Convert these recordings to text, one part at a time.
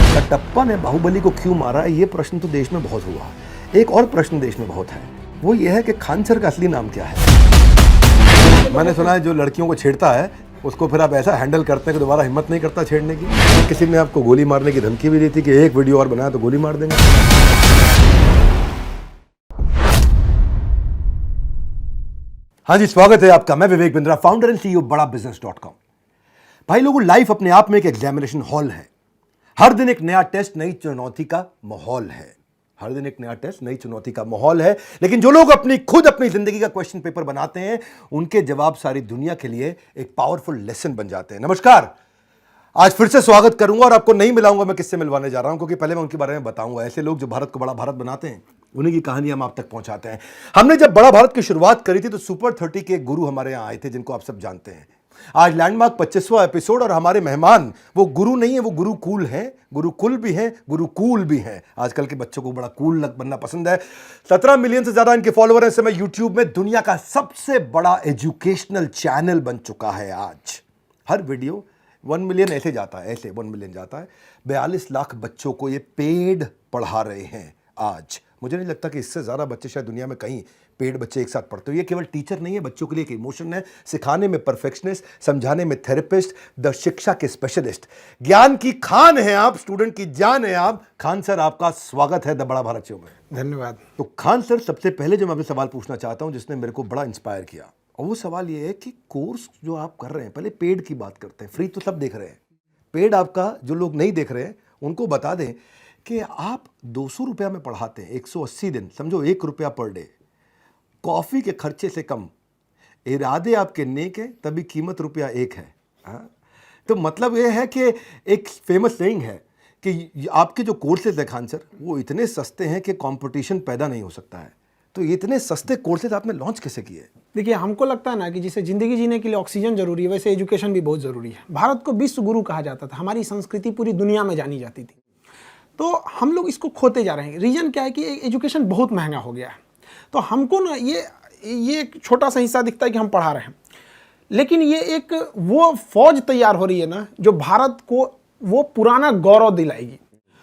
कटप्पा ने बाहुबली को क्यों मारा, ये प्रश्न तो देश में बहुत हुआ। एक और प्रश्न देश में बहुत है, वो ये है कि खान सर का असली नाम क्या है। मैंने सुना है जो लड़कियों को छेड़ता है उसको फिर आप ऐसा हैंडल करते हैं कि दोबारा हिम्मत नहीं करता छेड़ने की। किसी ने आपको गोली मारने की धमकी भी दी थी कि एक वीडियो और बनाया तो गोली मार देंगे। हाँ जी, स्वागत है आपका। मैं Vivek Bindra, founder and CEO बड़ा बिजनेस.com। भाई लोगों, लाइफ अपने आप में एक एग्जामिनेशन हॉल है। हर दिन एक नया टेस्ट, नई चुनौती का माहौल है। हर दिन एक नया टेस्ट, नई चुनौती का माहौल है। लेकिन जो लोग अपनी जिंदगी का क्वेश्चन पेपर बनाते हैं, उनके जवाब सारी दुनिया के लिए एक पावरफुल लेसन बन जाते हैं। नमस्कार, आज फिर से स्वागत करूंगा और आपको नहीं मिलाऊंगा मैं किससे मिलवाने जा रहा हूं, क्योंकि पहले मैं उनके बारे में बताऊंगा। ऐसे लोग जो भारत को बड़ा भारत बनाते हैं, उन्हीं की कहानी हम आप तक पहुंचाते हैं। हमने जब बड़ा भारत की शुरुआत करी थी तो सुपर 30 के गुरु हमारे यहां आए थे, जिनको आप सब जानते हैं। आज लैंडमार्क 25वां एपिसोड और हमारे मेहमान वो गुरु नहीं है, वो गुरुकुल हैं। गुरुकुल भी हैं, गुरुकुल भी हैं। आजकल के बच्चों को बड़ा कूल बनना पसंद है। 17 मिलियन से ज्यादा इनके फॉलोअर हैं। इस समय यूट्यूब में दुनिया का सबसे बड़ा एजुकेशनल चैनल बन चुका है। आज हर वीडियो 1 मिलियन ऐसे जाता है, ऐसे 1 मिलियन जाता है। 42 लाख बच्चों को ये पेड पढ़ा रहे हैं आज। मुझे नहीं लगता कि इससे ज़्यादा बच्चे शायद दुनिया में कहीं पेड बच्चे एक साथ पढ़ते हो। ये केवल टीचर नहीं है, बच्चों के लिए एक इमोशन है। सिखाने में परफेक्शनिस्ट, समझाने में थेरेपिस्ट, द शिक्षा के स्पेशलिस्ट। ज्ञान की खान है आप, स्टूडेंट की जान है आप। खान सर, आपका स्वागत है द बड़ा भारत शो में। धन्यवाद। तो खान सर, सबसे पहले जो मैं आपसे सवाल पूछना चाहता हूं, जिसने मेरे को बड़ा इंस्पायर किया, और वो सवाल ये है कि कोर्स जो आप कर रहे हैं, पहले पेड की बात करते हैं। फ्री तो सब देख रहे हैं, पेड आपका जो लोग नहीं देख रहे हैं उनको बता दें कि आप 200 रुपया में पढ़ाते हैं, 180 दिन, समझो 1 रुपया पर डे, कॉफ़ी के खर्चे से कम। इरादे आपके नेक हैं, तभी कीमत ₹1 है। हाँ? तो मतलब ये है कि एक फेमस सेइंग है कि आपके जो कोर्सेज है खान सर, वो इतने सस्ते हैं कि कंपटीशन पैदा नहीं हो सकता है। तो इतने सस्ते कोर्सेज आपने लॉन्च कैसे किए? देखिए, हमको लगता है ना कि जिसे जिंदगी जीने के लिए ऑक्सीजन जरूरी है, वैसे एजुकेशन भी बहुत जरूरी है। भारत को विश्व गुरु कहा जाता था, हमारी संस्कृति पूरी दुनिया में जानी जाती थी। तो हम लोग इसको खोते जा रहे हैं। रीजन क्या है कि एजुकेशन बहुत महंगा हो गया है। तो हमको ना ये एक छोटा सा हिस्सा दिखता है कि हम पढ़ा रहे हैं, लेकिन ये एक वो फौज तैयार हो रही है ना, जो भारत को वो पुराना गौरव दिलाएगी।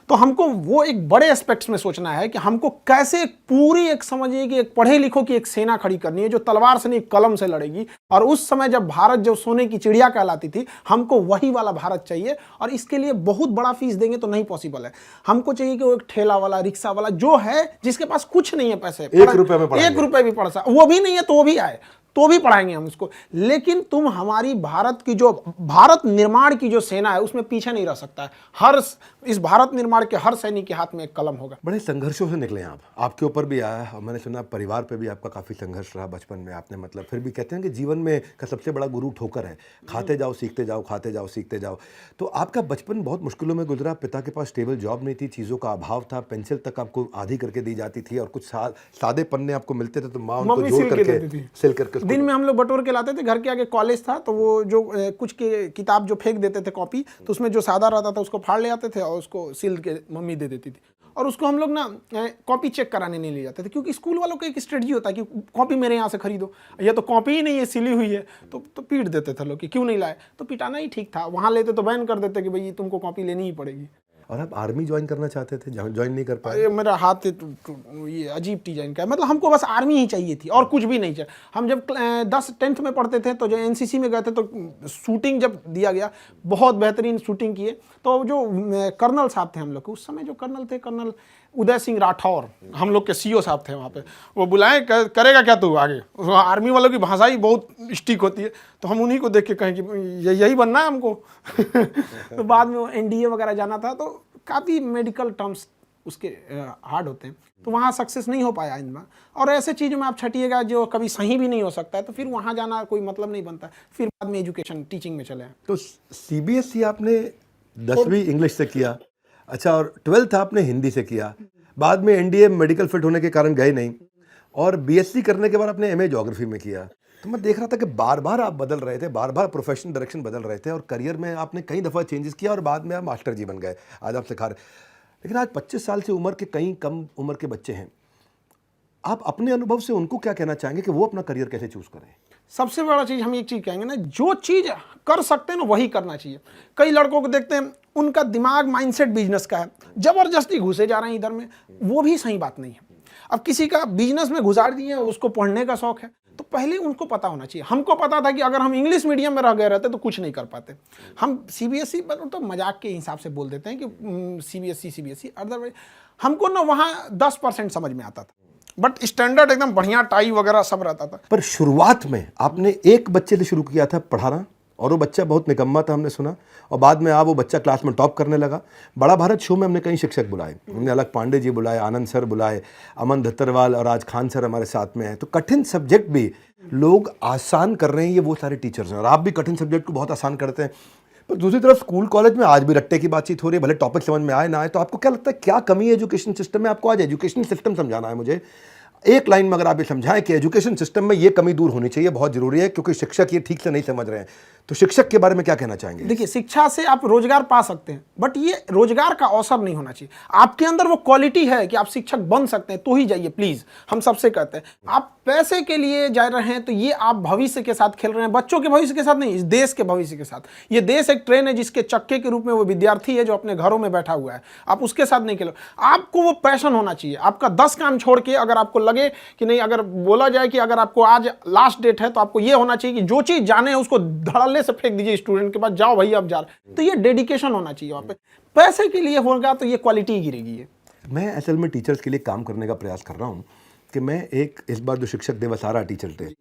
तो हमको वो एक बड़े एस्पेक्ट्स में सोचना है कि हमको कैसे पूरी एक समझिए कि एक पढ़े लिखों की एक सेना खड़ी करनी है, जो तलवार से नहीं कलम से लड़ेगी। और उस समय जब भारत जो सोने की चिड़िया कहलाती थी, हमको वही वाला भारत चाहिए। और इसके लिए बहुत बड़ा फीस देंगे तो नहीं पॉसिबल है। हमको चाहिए कि वो एक ठेला वाला, रिक्शा वाला जो है, जिसके पास कुछ नहीं है पैसे, 1 रुपये में पढ़ाएंगे। 1 रुपये भी पढ़ सकता, वो भी नहीं है तो वो भी आए तो भी पढ़ाएंगे हम उसको। लेकिन तुम हमारी भारत की जो भारत निर्माण की जो सेना है, उसमें पीछे नहीं रह सकता है। इस भारत निर्माण के हर सैनिक के हाथ में एक कलम होगा। बड़े संघर्षों से निकले आप, आपके ऊपर भी आया और मैंने सुना परिवार पे भी आपका काफ़ी संघर्ष रहा बचपन में। आपने मतलब फिर भी कहते हैं कि जीवन में का सबसे बड़ा गुरु ठोकर है। खाते जाओ सीखते जाओ, खाते जाओ सीखते जाओ। तो आपका बचपन बहुत मुश्किलों में गुजरा। पिता के पास स्टेबल जॉब नहीं थी, चीज़ों का अभाव था, पेंसिल तक आपको आधी करके दी जाती थी और कुछ सादे पन्ने आपको मिलते थे तो माँ उनको जोड़ करके सिल करके दिन में हम लोग बटोर के लाते थे। घर के आगे कॉलेज था, तो वो जो कुछ के किताब जो फेंक देते थे कॉपी, तो उसमें जो सादा रहता था उसको फाड़ ले आते थे और उसको सिल के मम्मी दे देती थी। और उसको हम लोग ना कॉपी चेक कराने नहीं ले जाते थे, क्योंकि स्कूल वालों का एक स्ट्रेटजी होता है कि कॉपी मेरे यहाँ से खरीदो, ये तो कॉपी ही नहीं है, सिली हुई है। तो पीट देते थे लोग कि क्यों नहीं लाए। तो पिटाना ही ठीक था। वहाँ लेते तो बैन कर देते कि भाई तुमको कॉपी लेनी ही पड़ेगी। और आप आर्मी ज्वाइन करना चाहते थे, ज्वाइन नहीं कर पाए? मेरा हाथ ये अजीब डिजाइन का है। मतलब हमको बस आर्मी ही चाहिए थी और कुछ भी नहीं चाहिए। हम जब 10th में पढ़ते थे तो जो एनसीसी में गए थे, तो शूटिंग जब दिया गया, बहुत बेहतरीन शूटिंग किए। तो जो कर्नल साहब थे हम लोग के, उस समय जो कर्नल थे, कर्नल उदय सिंह राठौर, हम लोग के सीओ साहब थे वहाँ पे। वो बुलाए, करेगा क्या तू आगे? आर्मी वालों की भाषा ही बहुत स्टिक होती है। तो हम उन्हीं को देख के कहें कि यही बनना है हमको। तो बाद में एनडीए वगैरह जाना था, तो काफ़ी मेडिकल टर्म्स उसके हार्ड होते हैं, तो वहाँ सक्सेस नहीं हो पाया इनमें। और ऐसे चीज़ों में आप छटिएगा जो कभी सही भी नहीं हो सकता है, तो फिर वहाँ जाना कोई मतलब नहीं बनता। फिर बाद में एजुकेशन टीचिंग में चले। तो सीबीएसई आपने 10वीं इंग्लिश से किया, अच्छा, और 12th आपने हिंदी से किया। बाद में एनडीए मेडिकल फिट होने के कारण गए नहीं, और बीएससी करने के बाद आपने एमए ज्योग्राफी में किया। तो मैं देख रहा था कि बार बार आप बदल रहे थे, बार बार प्रोफेशनल डायरेक्शन बदल रहे थे, और करियर में आपने कई दफ़ा चेंजेस किया और बाद में आप मास्टर जी बन गए। आज आप सिखा रहे। लेकिन आज 25 साल से उम्र के कई कम उम्र के बच्चे हैं, आप अपने अनुभव से उनको क्या कहना चाहेंगे कि वो अपना करियर कैसे चूज करें? सबसे बड़ा चीज़ हम एक चीज़ कहेंगे ना, जो चीज़ कर सकते हैं ना वही करना चाहिए। कई लड़कों को देखते हैं उनका दिमाग माइंडसेट बिजनेस का है, जबरदस्ती घुसे जा रहे हैं इधर में, वो भी सही बात नहीं है। अब किसी का बिजनेस में घुसाड़ दिए, उसको पढ़ने का शौक है, तो पहले उनको पता होना चाहिए। हमको पता था कि अगर हम इंग्लिश मीडियम में रह गए रहते तो कुछ नहीं कर पाते। हम सीबीएसई पर तो मजाक के हिसाब से बोल देते हैं कि सीबीएसई, अदरवाइज हमको ना वहाँ 10% समझ में आता था, बट स्टैंडर्ड एकदम बढ़िया टाई वगैरह सब रहता था। पर शुरुआत में आपने एक बच्चे से शुरू किया था पढ़ाना, और वो बच्चा बहुत निकम्मा था हमने सुना, और बाद में वो बच्चा क्लास में टॉप करने लगा। बड़ा भारत शो में हमने कई शिक्षक बुलाए, हमने अलग पांडे जी बुलाए, आनंद सर बुलाए, अमन धत्तरवाल और आज खान सर हमारे साथ में हैं। तो कठिन सब्जेक्ट भी लोग आसान कर रहे हैं, ये वो सारे टीचर्स हैं, और आप भी कठिन सब्जेक्ट को बहुत आसान करते हैं। पर दूसरी तरफ स्कूल कॉलेज में आज भी रट्टे की बातचीत हो रही है, भले टॉपिक समझ में आए ना आए। तो आपको क्या लगता है क्या कमी है एजुकेशन सिस्टम में? आपको आज एजुकेशन सिस्टम समझाना है मुझे, एक लाइन में अगर आप ये समझाएं कि एजुकेशन सिस्टम में ये कमी दूर होनी चाहिए, बहुत जरूरी है, क्योंकि शिक्षक ये ठीक से नहीं समझ रहे हैं। तो शिक्षक के बारे में क्या कहना चाहेंगे? देखिए, शिक्षा से आप रोजगार पा सकते हैं, बट ये रोजगार का अवसर नहीं होना चाहिए। आपके अंदर वो क्वालिटी है कि आप शिक्षक बन सकते हैं तो ही जाइए, प्लीज। हम सबसे कहते हैं, आप पैसे के लिए जा रहे हैं तो ये आप भविष्य के साथ खेल रहे हैं, बच्चों के भविष्य के साथ नहीं, इस देश के भविष्य के साथ। ये देश एक ट्रेन है जिसके चक्के के रूप में वो विद्यार्थी है जो अपने घरों में बैठा हुआ है, आप उसके साथ नहीं खेलो। आपको वो पैशन होना चाहिए। आपका 10 काम छोड़ के अगर आपको लगे कि नहीं, अगर बोला जाए कि अगर आपको आज लास्ट डेट है तो आपको ये होना चाहिए कि जो चीज जाने है उसको धड़ल्ले से फेंक दीजिए स्टूडेंट के पास, जाओ भाई अब जा रहे। तो ये डेडिकेशन होना चाहिए वहां पे। पैसे के लिए होगा तो ये क्वालिटी गिरेगी। मैं असल में टीचर्स के लिए काम करने का प्रयास कर रहा हूँ कि मैं इस बार जो शिक्षक दिवस आ रहा है टीचर डे,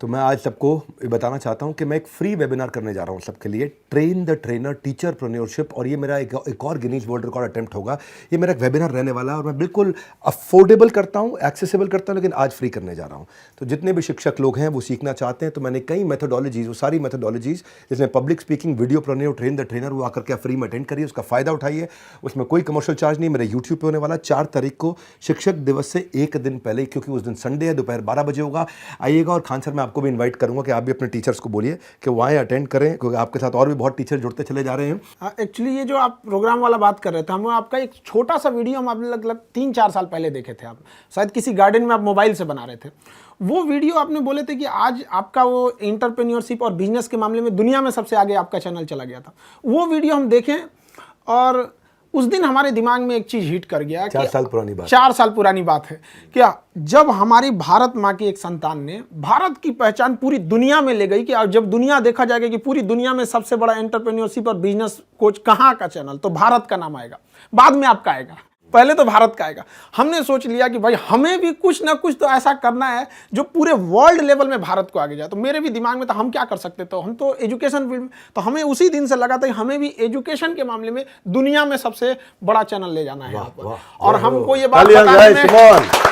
तो मैं आज सबको ये बताना चाहता हूँ कि मैं एक फ्री वेबिनार करने जा रहा हूँ सबके लिए, ट्रेन द ट्रेनर टीचरप्रेन्योरशिप। और ये मेरा एक और गिनीज वर्ल्ड रिकॉर्ड अटेम्प्ट होगा। ये मेरा एक वेबिनार रहने वाला है और मैं बिल्कुल अफोर्डेबल करता हूँ, एक्सेसिबल करता हूँ, लेकिन आज फ्री करने जा रहा हूँ। तो जितने भी शिक्षक लोग हैं वो सीखना चाहते हैं, तो मैंने कई मेथोडोलॉजीज, वो सारी मेथोडोलॉजीज जिसमें public speaking, videopreneur, train the trainer, वो आकर के फ्री में अटेंड करिए, उसका फायदा उठाइए। उसमें कोई कमर्शियल चार्ज नहीं, मेरे यूट्यूब पे होने वाला 4 तारीख को, शिक्षक दिवस से एक दिन पहले, क्योंकि उस दिन संडे है, दोपहर 12 बजे होगा। आइएगा। और खान सर मैं आपको भी इन्वाइट करूँगा आप भी अपने टीचर्स को बोलिए कि वो आए, अटेंड करें, क्योंकि आपके साथ और भी बहुत टीचर जुड़ते चले जा रहे हैं। एक्चुअली ये जो आप प्रोग्राम वाला बात कर रहे थे, हम आपका एक छोटा सा वीडियो हम आपने लगभग 3-4 साल पहले देखे थे। आप शायद किसी गार्डन में आप मोबाइल से बना रहे थे। वो वीडियो आपने बोले थे कि आज आपका वो एंटरप्रेन्योरशिप और बिजनेस के मामले में दुनिया में सबसे आगे आपका चैनल चला गया था। वो वीडियो हम देखें और उस दिन हमारे दिमाग में एक चीज हिट कर गया। 4 साल पुरानी बात, 4 साल पुरानी बात है क्या, जब हमारी भारत माँ की एक संतान ने भारत की पहचान पूरी दुनिया में ले गई कि जब दुनिया देखा जाएगा कि पूरी दुनिया में सबसे बड़ा एंटरप्रेन्योरशिप और बिजनेस कोच कहाँ का चैनल, तो भारत का नाम आएगा, बाद में आपका आएगा, पहले तो भारत का आएगा। हमने सोच लिया कि भाई हमें भी कुछ ना कुछ तो ऐसा करना है जो पूरे वर्ल्ड लेवल में भारत को आगे जाए। तो मेरे भी दिमाग में था हम क्या कर सकते, तो हम तो एजुकेशन फील्ड में, तो हमें उसी दिन से लगा था कि हमें भी एजुकेशन के मामले में दुनिया में सबसे बड़ा चैनल ले जाना है। और हमको ये बात बताने में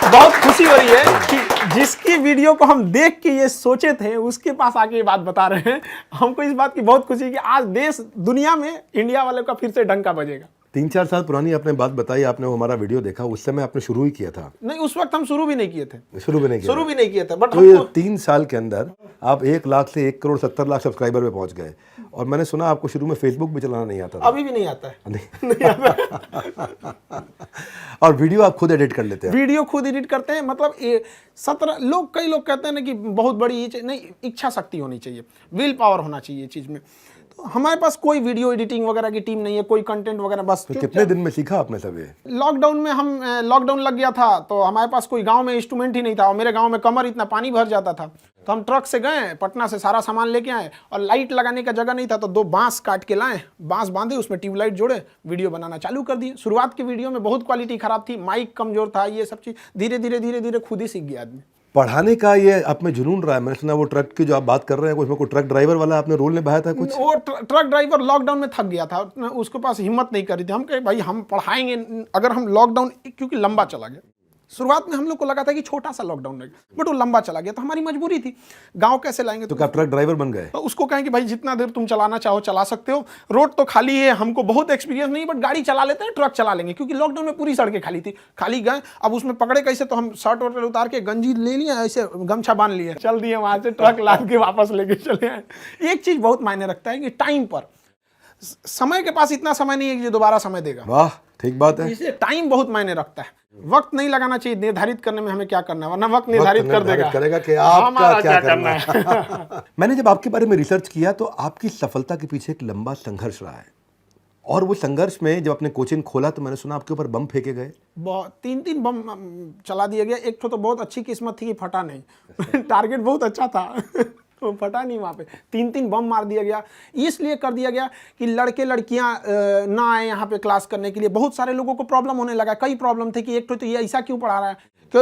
बहुत खुशी हो रही है कि जिसकी वीडियो को हम देख के ये सोचे थे उसके पास आके ये बात बता रहे हैं। हमको इस बात की बहुत खुशी है कि आज देश दुनिया में इंडिया वाले का फिर से डंका बजेगा। 3-4 साल पुरानी आपने बात बताई, आपने वो हमारा वीडियो देखा, उस समय आपने शुरू ही किया था? नहीं, उस वक्त हम शुरू भी नहीं किए थे। शुरू भी नहीं किया था, बट तो ये 3 साल के अंदर आप 1 लाख से 1 करोड़ 70 लाख सब्सक्राइबर पे पहुंच गए। और मैंने सुना आपको शुरू में फेसबुक भी चलाना नहीं आता था। अभी भी नहीं आता है। नहीं आता। और वीडियो आप खुद एडिट कर लेते हैं? वीडियो खुद एडिट करते हैं। मतलब 17 लोग, कई लोग कहते हैं ना कि बहुत बड़ी नहीं, इच्छा शक्ति होनी चाहिए, विल पावर होना चाहिए चीज में। हमारे पास कोई वीडियो एडिटिंग वगैरह की टीम नहीं है, कोई कंटेंट वगैरह, बस तो कितने दिन में सीखा आपने सब ये? लॉकडाउन में हम लॉकडाउन लग गया था तो हमारे पास कोई गांव में इंस्ट्रूमेंट ही नहीं था, और मेरे गांव में कमर इतना पानी भर जाता था, तो हम ट्रक से गए, पटना से सारा सामान लेके आए, और लाइट लगाने का जगह नहीं था तो 2 बांस काट के लाए, बांस बांधे, उसमें ट्यूबलाइट जोड़े, वीडियो बनाना चालू कर दिए। शुरुआत की वीडियो में बहुत क्वालिटी खराब थी, माइक कमजोर था, ये सब चीज धीरे धीरे खुद ही सीख गया आदमी। पढ़ाने का ये आप में जुनून रहा है। मैंने सुना वो ट्रक की जो आप बात कर रहे हैं, उसमें कोई ट्रक ड्राइवर वाला आपने रोल निभाया था कुछ? वो ट्रक ड्राइवर लॉकडाउन में थक गया था, उसके पास हिम्मत नहीं कर रही थी। हम कहे भाई हम पढ़ाएंगे, अगर हम लॉकडाउन, क्योंकि लंबा चला गया, शुरुआत में हम लोग को लगा था कि छोटा सा लॉकडाउन रहेगा, बट वो लंबा चला गया, तो हमारी मजबूरी थी, गांव कैसे लाएंगे। तो क्या ट्रक ड्राइवर बन गए? तो उसको कहें कि भाई जितना देर तुम चलाना चाहो चला सकते हो, रोड तो खाली है, हमको बहुत एक्सपीरियंस नहीं, बट गाड़ी चला लेते हैं, ट्रक चला लेंगे, क्योंकि लॉकडाउन में पूरी सड़कें खाली थी, खाली गए। अब उसमें पकड़े कैसे, तो हम शर्ट वर्ट उतार के गंजी ले लिया, ऐसे गमछा बांध लिया, चल दिए वहां से, ट्रक लाद के वापस लेके चले आए। एक चीज बहुत मायने रखता है कि टाइम पर, समय के पास इतना समय नहीं है कि जो दोबारा समय देगा। वाह, ठीक बात है। इसलिए टाइम बहुत मायने रखता है। वक्त नहीं लगाना चाहिए निर्धारित करने में हमें क्या करना है, वरना वक्त निर्धारित कर देगा करेगा कि आपका क्या करना है। मैंने जब आपके बारे में रिसर्च किया तो आपकी सफलता के पीछे एक लंबा संघर्ष रहा है, और वो संघर्ष में जब आपने कोचिंग खोला तो मैंने सुना आपके ऊपर बम फेंके गए। बहुत 3 बम चला दिया गया। एक तो बहुत अच्छी किस्मत थी कि फटा नहीं टारगेट बहुत अच्छा था तो फटा नहीं वहाँ पे। 3 बम मार दिया गया। इसलिए कर दिया गया कि लड़के लड़कियाँ ना आए यहाँ पे क्लास करने के लिए। बहुत सारे लोगों को प्रॉब्लम होने लगा। कई प्रॉब्लम थे कि एक तो ये ऐसा क्यों पढ़ा रहा है कि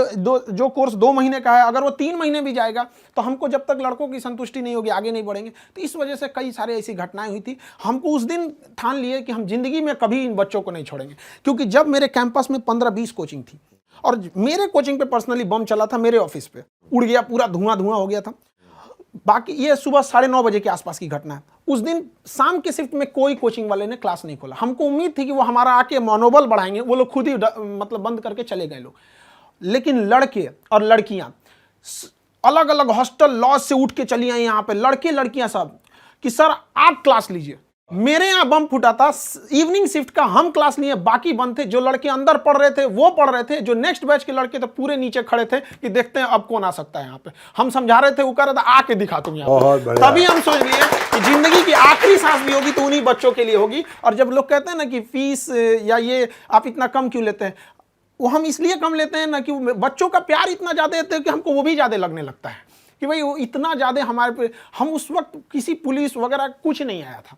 जो कोर्स 2 महीने का है अगर वो 3 महीने भी जाएगा तो हमको जब तक लड़कों की संतुष्टि नहीं होगी आगे नहीं बढ़ेंगे। तो इस वजह से कई सारे ऐसी घटनाएं हुई थी। हमको उस दिन ठान लिए कि हम जिंदगी में कभी इन बच्चों को नहीं छोड़ेंगे, क्योंकि जब मेरे कैंपस में 15-20 कोचिंग थी और मेरे कोचिंग पे पर्सनली बम चला था, मेरे ऑफिस पे उड़ गया, पूरा धुआं धुआं हो गया था। बाकी ये सुबह 9:30 बजे के आसपास की घटना है। उस दिन शाम के शिफ्ट में कोई कोचिंग वाले ने क्लास नहीं खोला। हमको उम्मीद थी कि वो हमारा आके मनोबल बढ़ाएंगे, वो लोग खुद ही मतलब बंद करके चले गए लोग। लेकिन लड़के और लड़कियां अलग अलग हॉस्टल लॉज से उठ के चली आई यहाँ पे, लड़के लड़कियां सब, कि सर आप क्लास लीजिए। मेरे यहाँ बम फूटा था, इवनिंग शिफ्ट का हम क्लास लिए, बाकी बंद थे। जो लड़के अंदर पढ़ रहे थे वो पढ़ रहे थे, जो नेक्स्ट बैच के लड़के थे पूरे नीचे खड़े थे कि देखते हैं अब कौन आ सकता है यहाँ पे। हम समझा रहे थे, वो कह रहा था आके दिखा तुम यहाँ पे। तभी हम सोच लिए कि जिंदगी की आखिरी सांस भी होगी तो उन्हीं बच्चों के लिए होगी। और जब लोग कहते हैं ना कि फीस या ये आप इतना कम क्यों लेते हैं, वो हम इसलिए कम लेते हैं ना कि बच्चों का प्यार इतना ज़्यादा देते हैं कि हमको वो भी ज़्यादा लगने लगता है कि भाई वो इतना ज़्यादा हमारे पे। हम उस वक्त किसी पुलिस वगैरह कुछ नहीं आया था,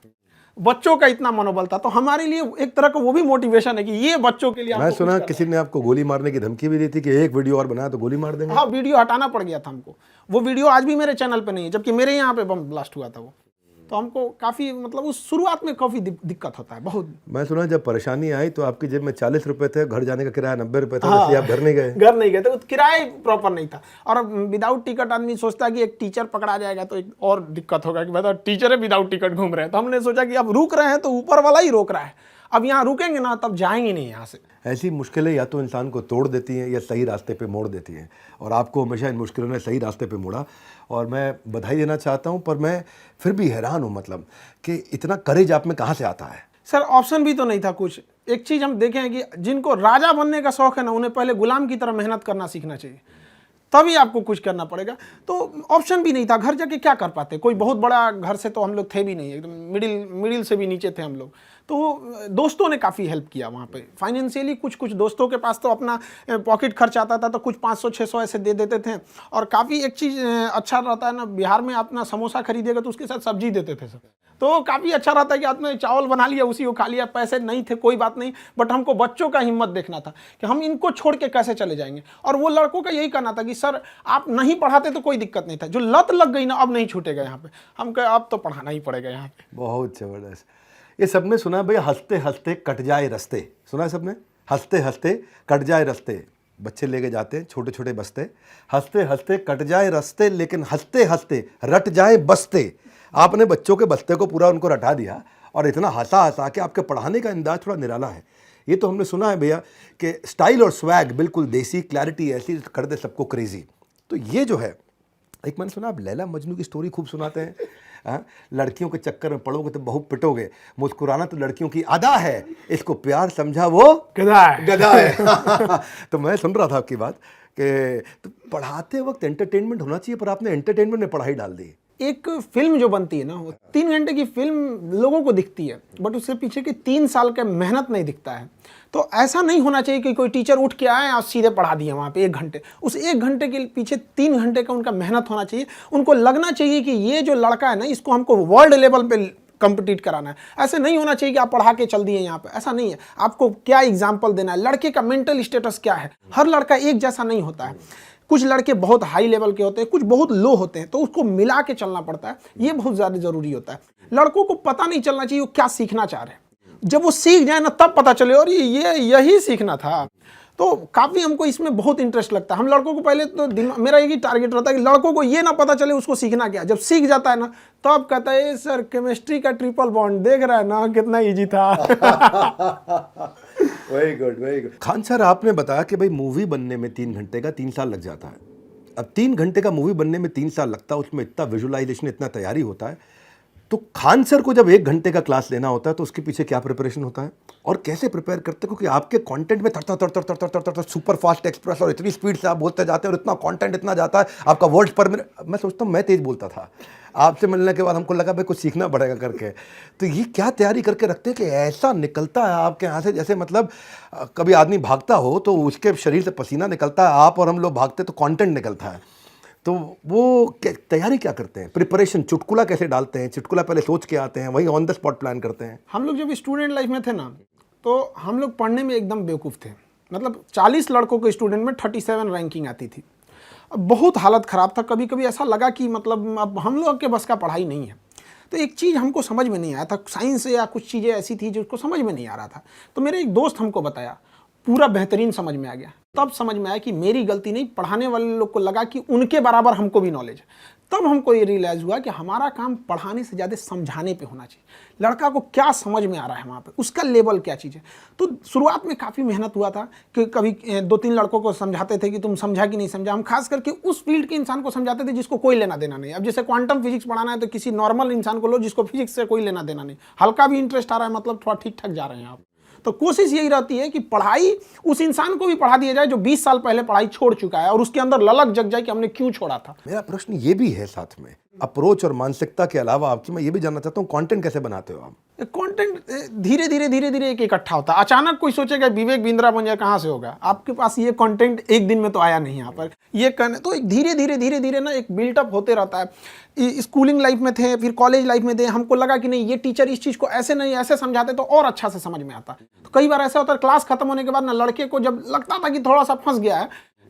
बच्चों का इतना मनोबल था। तो हमारे लिए एक तरह का वो भी मोटिवेशन है कि ये बच्चों के लिए। मैं सुना किसी ने आपको गोली मारने की धमकी भी दी थी कि एक वीडियो और बनाया तो गोली मार देंगे। हाँ, वीडियो हटाना पड़ गया था हमको। वो वीडियो आज भी मेरे चैनल पे नहीं है, जबकि मेरे यहाँ पे बम ब्लास्ट हुआ था वो। तो हमको काफ़ी मतलब उस शुरुआत में काफ़ी दिक्कत होता है बहुत। मैं सुना जब परेशानी आई तो आपकी जेब में 40 रुपए थे, घर जाने का किराया 90 रुपए था, इसलिए आप घर नहीं गए। घर नहीं गए थे, किराया प्रॉपर नहीं था। और विदाउट टिकट आदमी सोचता है कि एक टीचर पकड़ा जाएगा तो एक और दिक्कत होगा कि बताओ टीचर है विदाउट टिकट घूम रहे हैं। तो हमने सोचा कि अब रुक रहे हैं तो ऊपर वाला ही रोक रहा है, अब यहाँ रुकेंगे ना तब जाएंगे नहीं यहाँ से। ऐसी मुश्किलें या तो इंसान को तोड़ देती हैं या सही रास्ते पे मोड़ देती हैं, और आपको हमेशा इन मुश्किलों ने सही रास्ते पे मोड़ा, और मैं बधाई देना चाहता हूं। पर मैं फिर भी हैरान हूं, मतलब कि इतना करेज आप में कहां से आता है? सर ऑप्शन भी तो नहीं था कुछ। एक चीज़ हम देखें कि जिनको राजा बनने का शौक है ना, उन्हें पहले गुलाम की तरह मेहनत करना सीखना चाहिए, तभी आपको कुछ करना पड़ेगा। तो ऑप्शन भी नहीं था, घर जाके क्या कर पाते। कोई बहुत बड़ा घर से तो हम लोग थे भी नहीं, एकदम मिडिल से भी नीचे थे हम लोग। तो दोस्तों ने काफ़ी हेल्प किया वहाँ पे फाइनेंशियली। कुछ दोस्तों के पास तो अपना पॉकेट खर्च आता था, तो कुछ 500-600 ऐसे दे देते थे। और काफ़ी एक चीज़ अच्छा रहता है ना, बिहार में अपना समोसा खरीदेगा तो उसके साथ सब्जी देते थे सब। तो काफ़ी अच्छा रहता है कि आपने चावल बना लिया उसी को खा लिया। पैसे नहीं थे कोई बात नहीं, बट हमको बच्चों का हिम्मत देखना था कि हम इनको छोड़ के कैसे चले जाएंगे। और वो लड़कों का यही कहना था कि सर आप नहीं पढ़ाते तो कोई दिक्कत नहीं था, जो लत लग गई ना अब नहीं छूटेगा यहाँ पे। हम कहे अब तो पढ़ाना ही पड़ेगा यहाँ पे। बहुत ज़बरदस्त। ये सबने सुना भैया, हंसते हंसते कट जाए रास्ते, सुना है सबने? हंसते हंसते कट जाए रास्ते, बच्चे लेके जाते हैं छोटे छोटे बस्ते, हंसते हंसते कट जाए रास्ते लेकिन हंसते हंसते रट जाए बस्ते। आपने बच्चों के बस्ते को पूरा उनको रटा दिया, और इतना हंसा हंसा कि आपके पढ़ाने का अंदाज थोड़ा निराला है। ये तो हमने सुना है भैया कि स्टाइल और स्वैग बिल्कुल देसी, क्लैरिटी ऐसी कर दे सबको क्रेजी। तो ये जो है, एक मैंने सुना आप लैला मजनू की स्टोरी खूब सुनाते हैं। लड़कियों के चक्कर में पड़ोगे तो बहुत पिटोगे, मुस्कुराना तो लड़कियों की अदा है, इसको प्यार समझा वो गधा है, गधा है। तो मैं सुन रहा था आपकी बात कि तो पढ़ाते वक्त एंटरटेनमेंट होना चाहिए, पर आपने एंटरटेनमेंट में पढ़ाई डाल दी। एक फिल्म जो बनती है ना, वो 3 घंटे की फिल्म लोगों को दिखती है, बट उससे पीछे की 3 साल का मेहनत नहीं दिखता है। तो ऐसा नहीं होना चाहिए कि कोई टीचर उठ के आए और सीधे पढ़ा दिया वहाँ पे 1 घंटे। उस 1 घंटे के पीछे 3 घंटे का उनका मेहनत होना चाहिए। उनको लगना चाहिए कि ये जो लड़का है ना, इसको हमको वर्ल्ड लेवल पे कंपीट कराना है। ऐसे नहीं होना चाहिए कि आप पढ़ा के चल दिए यहाँ पे, ऐसा नहीं है। आपको क्या एग्जाम्पल देना है, लड़के का मेंटल स्टेटस क्या है। हर लड़का एक जैसा नहीं होता है, कुछ लड़के बहुत हाई लेवल के होते हैं, कुछ बहुत लो होते हैं, तो उसको मिला के चलना पड़ता है। ये बहुत ज़्यादा जरूरी होता है। लड़कों को पता नहीं चलना चाहिए वो क्या सीखना चाह रहे हैं, जब वो सीख जाए ना तब पता चले और ये यही सीखना था। तो काफ़ी हमको इसमें बहुत इंटरेस्ट लगता है। हम लड़कों को पहले तो मेरा एक ही टारगेट रहता है कि लड़कों को ये ना पता चले उसको सीखना क्या। जब सीख जाता है ना तब कहता है सर केमिस्ट्री का ट्रिपल बॉन्ड देख रहा है ना कितना ईजी था। Very good, very good. Khan sir, आपने बताया कि भाई मूवी बनने में 3 घंटे का 3 साल लग जाता है। अब 3 घंटे का मूवी बनने में 3 साल लगता है, उसमें इतना विजुअलाइजेशन, इतना तैयारी होता है। तो खान सर को जब 1 घंटे का क्लास लेना होता है तो उसके पीछे क्या प्रिपरेशन होता है? और कैसे प्रिपेयर करते हैं, क्योंकि आपके कंटेंट में तर सुपर फास्ट एक्सप्रेस और इतनी स्पीड से आप बोलते जाते हैं और इतना कंटेंट इतना जाता है, आपका वर्ड्स पर मिनट, मैं सोचता हूँ मैं तेज बोलता था, आपसे मिलने के बाद हमको लगा भाई कुछ सीखना पड़ेगा करके। तो ये क्या तैयारी करके रखते हैं कि ऐसा निकलता है आपके यहाँ से, जैसे मतलब कभी आदमी भागता हो तो उसके शरीर से पसीना निकलता है, आप और हम लोग भागते तो कंटेंट निकलता है। तो वो तैयारी क्या करते हैं, प्रिपरेशन, चुटकुला कैसे डालते हैं, चुटकुला पहले सोच के आते हैं, वही ऑन द स्पॉट प्लान करते हैं? हम लोग जब स्टूडेंट लाइफ में थे ना, तो हम लोग पढ़ने में एकदम बेवकूफ़ थे। मतलब 40 लड़कों के स्टूडेंट में 37 रैंकिंग आती थी। अब बहुत हालत ख़राब था, कभी कभी ऐसा लगा कि मतलब अब हम लोग के बस का पढ़ाई नहीं है। तो एक चीज़ हमको समझ में नहीं आया था, साइंस या कुछ चीज़ें ऐसी थी जो उसको समझ में नहीं आ रहा था। तो मेरे एक दोस्त हमको बताया, पूरा बेहतरीन समझ में आ गया। तब समझ में आया कि मेरी गलती नहीं, पढ़ाने वाले लोग को लगा कि उनके बराबर हमको भी नॉलेज है। तब हमको ये रियलाइज़ हुआ कि हमारा काम पढ़ाने से ज़्यादा समझाने पे होना चाहिए। लड़का को क्या समझ में आ रहा है वहाँ पे, उसका लेवल क्या चीज़ है। तो शुरुआत में काफ़ी मेहनत हुआ था कि कभी 2-3 लड़कों को समझाते थे कि तुम समझा कि नहीं समझा। हम खास करके उस फील्ड के इंसान को समझाते थे जिसको कोई लेना देना नहीं। अब जैसे क्वांटम फिजिक्स पढ़ाना है तो किसी नॉर्मल इंसान को लो जिसको फिजिक्स से कोई लेना देना नहीं, हल्का भी इंटरेस्ट आ रहा है, मतलब थोड़ा ठीक ठाक जा रहे हैं आप। तो कोशिश यही रहती है कि पढ़ाई उस इंसान को भी पढ़ा दिया जाए जो 20 साल पहले पढ़ाई छोड़ चुका है और उसके अंदर ललक जग जाए कि हमने क्यों छोड़ा था। मेरा प्रश्न ये भी है साथ में, अप्रोच और मानसिकता के अलावा आपसे मैं ये भी जानना चाहता हूँ, कंटेंट कैसे बनाते हो आप? कंटेंट धीरे धीरे एक इकट्ठा होता है। अचानक कोई सोचेगा विवेक बिंद्रा बन जाए, कहाँ से होगा? आपके पास ये कंटेंट एक दिन में तो आया नहीं यहाँ पर। ये तो एक धीरे धीरे ना एक बिल्टअप होते रहता है। स्कूलिंग लाइफ में थे, फिर कॉलेज लाइफ में थे, हमको लगा कि नहीं ये टीचर इस चीज़ को ऐसे नहीं ऐसे समझाते तो और अच्छा से समझ में आता। तो कई बार ऐसा होता है क्लास खत्म होने के बाद ना लड़के को जब लगता था कि थोड़ा सा फंस गया है